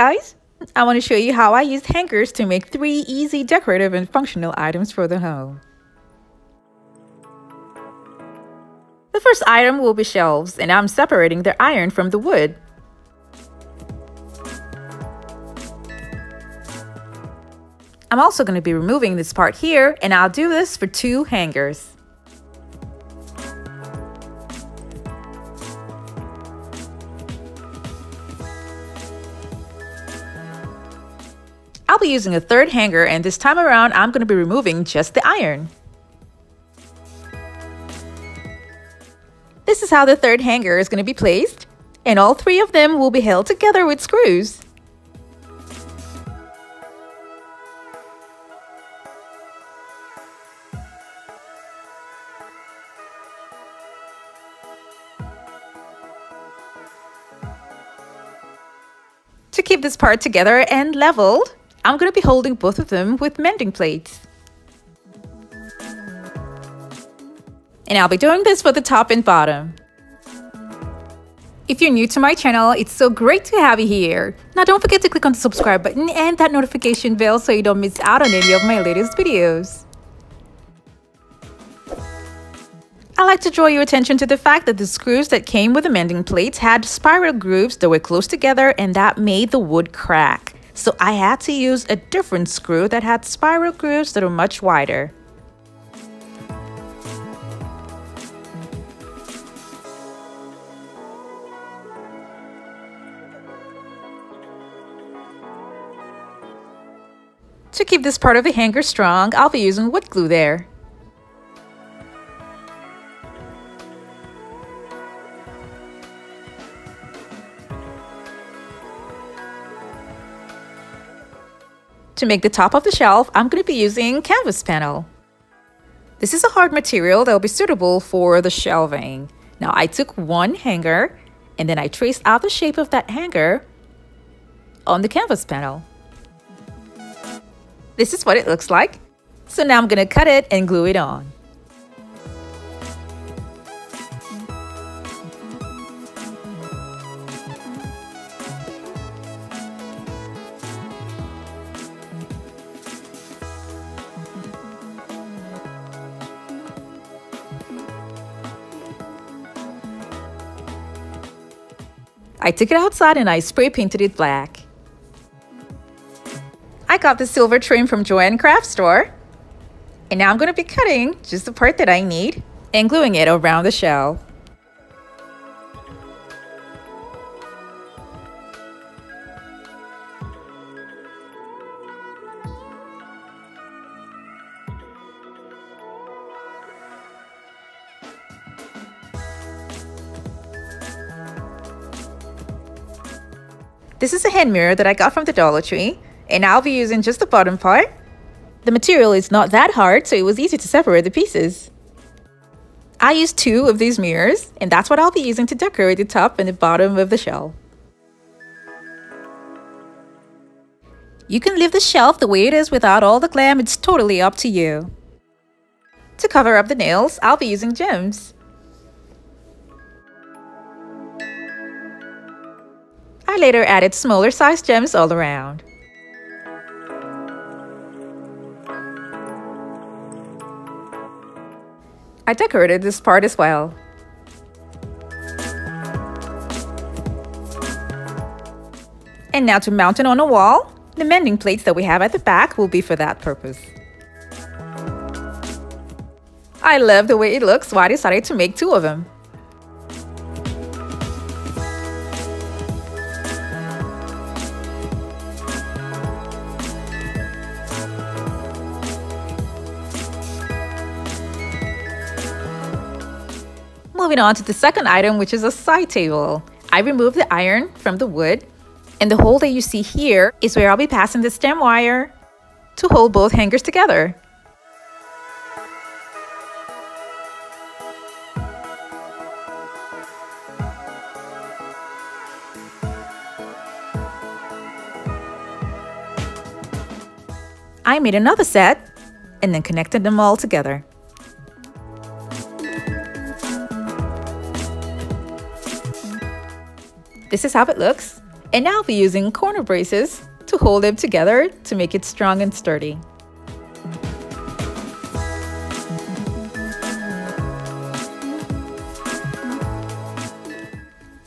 guys! I want to show you how I used hangers to make 3 easy decorative and functional items for the home. The first item will be shelves, and I'm separating the iron from the wood. I'm also going to be removing this part here, and I'll do this for 2 hangers. I'll be using a 3rd hanger, and this time around I'm going to be removing just the iron. This is how the 3rd hanger is going to be placed, and all 3 of them will be held together with screws. To keep this part together and leveled, I'm going to be holding both of them with mending plates. And I'll be doing this for the top and bottom. If you're new to my channel, it's so great to have you here. Now don't forget to click on the subscribe button and that notification bell so you don't miss out on any of my latest videos. I like to draw your attention to the fact that the screws that came with the mending plates had spiral grooves that were close together, and that made the wood crack. So I had to use a different screw that had spiral grooves that are much wider. To keep this part of the hanger strong, I'll be using wood glue there. To make the top of the shelf, I'm going to be using canvas panel. This is a hard material that will be suitable for the shelving. Now I took 1 hanger and then I traced out the shape of that hanger on the canvas panel. This is what it looks like. So now I'm going to cut it and glue it on. I took it outside and I spray painted it black. I got the silver trim from Joann Craft Store. And now I'm going to be cutting just the part that I need and gluing it around the shelf. This is a hand mirror that I got from the Dollar Tree, and I'll be using just the bottom part. The material is not that hard, so it was easy to separate the pieces. I used 2 of these mirrors, and that's what I'll be using to decorate the top and the bottom of the shelf. You can leave the shelf the way it is without all the glam, it's totally up to you. To cover up the nails, I'll be using gems. I later added smaller sized gems all around. I decorated this part as well. And now to mount it on a wall, the mending plates that we have at the back will be for that purpose. I love the way it looks, so I decided to make 2 of them. Moving on to the second item, which is a side table. I removed the iron from the wood, and the hole that you see here is where I'll be passing the stem wire to hold both hangers together. I made another set and then connected them all together. This is how it looks, And now I'll be using corner braces to hold them together to make it strong and sturdy.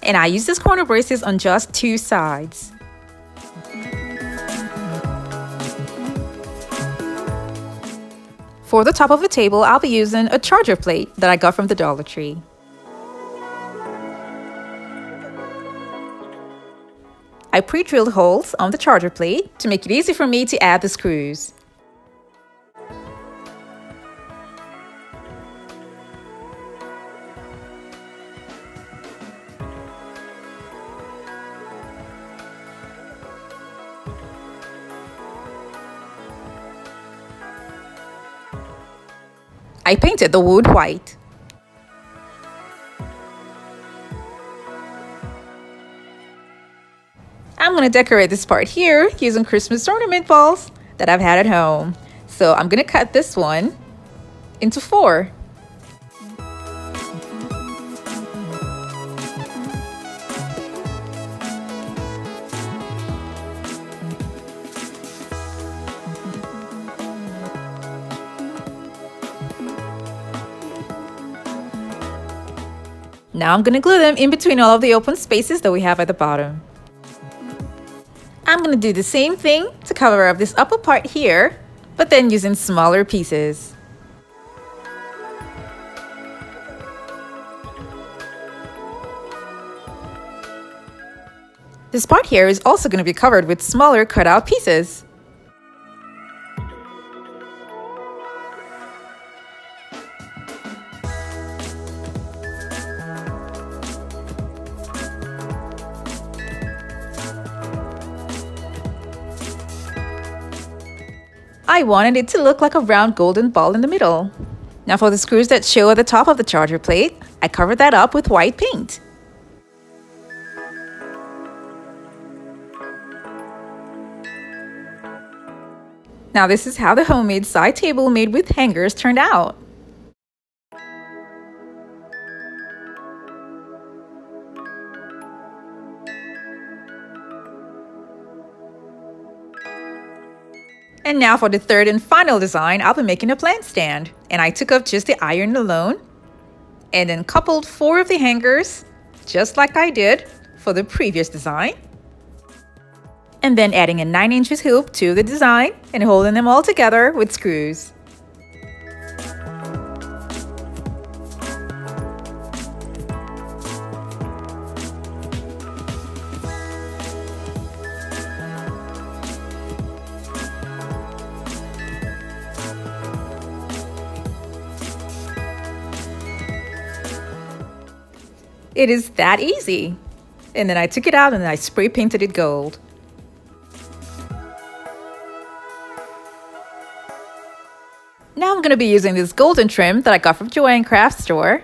And I use these corner braces on just 2 sides. For the top of the table, I'll be using a charger plate that I got from the Dollar Tree. I pre-drilled holes on the charger plate to make it easy for me to add the screws. I painted the wood white. I'm going to decorate this part here using Christmas ornament balls that I've had at home. So I'm going to cut this one into 4. Now I'm going to glue them in between all of the open spaces that we have at the bottom. I'm going to do the same thing to cover up this upper part here, but then using smaller pieces. This part here is also going to be covered with smaller cutout pieces. I wanted it to look like a round golden ball in the middle. Now for the screws that show at the top of the charger plate, I covered that up with white paint. Now this is how the homemade side table made with hangers turned out. And now for the third and final design, I'll be making a plant stand. And I took up just the iron alone and then coupled 4 of the hangers, just like I did for the previous design. And then adding a 9-inch hoop to the design and holding them all together with screws. It is that easy. And then I took it out and I spray painted it gold. Now I'm going to be using this golden trim that I got from Joann Craft Store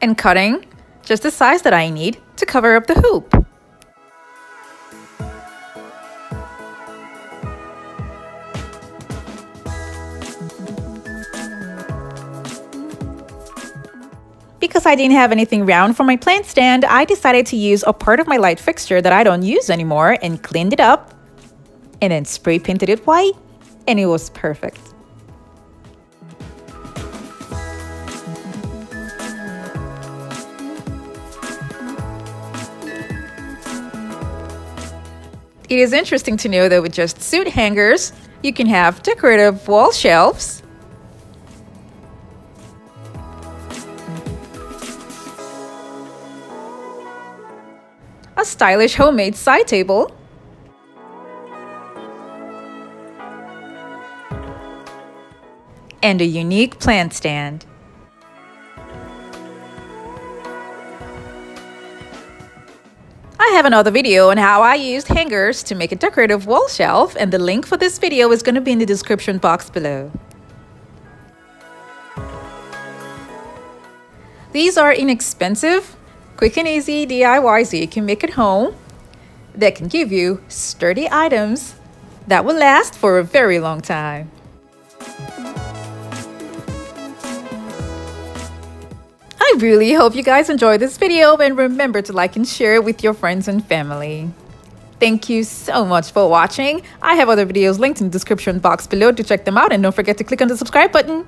and cutting just the size that I need to cover up the hoop. Because I didn't have anything round for my plant stand, I decided to use a part of my light fixture that I don't use anymore and cleaned it up and then spray painted it white, and it was perfect. It is interesting to know that with just suit hangers, you can have decorative wall shelves, a stylish homemade side table, and a unique plant stand. I have another video on how I used hangers to make a decorative wall shelf, and the link for this video is going to be in the description box below. These are inexpensive, quick and easy DIYs that you can make at home that can give you sturdy items that will last for a very long time. I really hope you guys enjoyed this video, and remember to like and share it with your friends and family. Thank you so much for watching. I have other videos linked in the description box below to check them out, and don't forget to click on the subscribe button.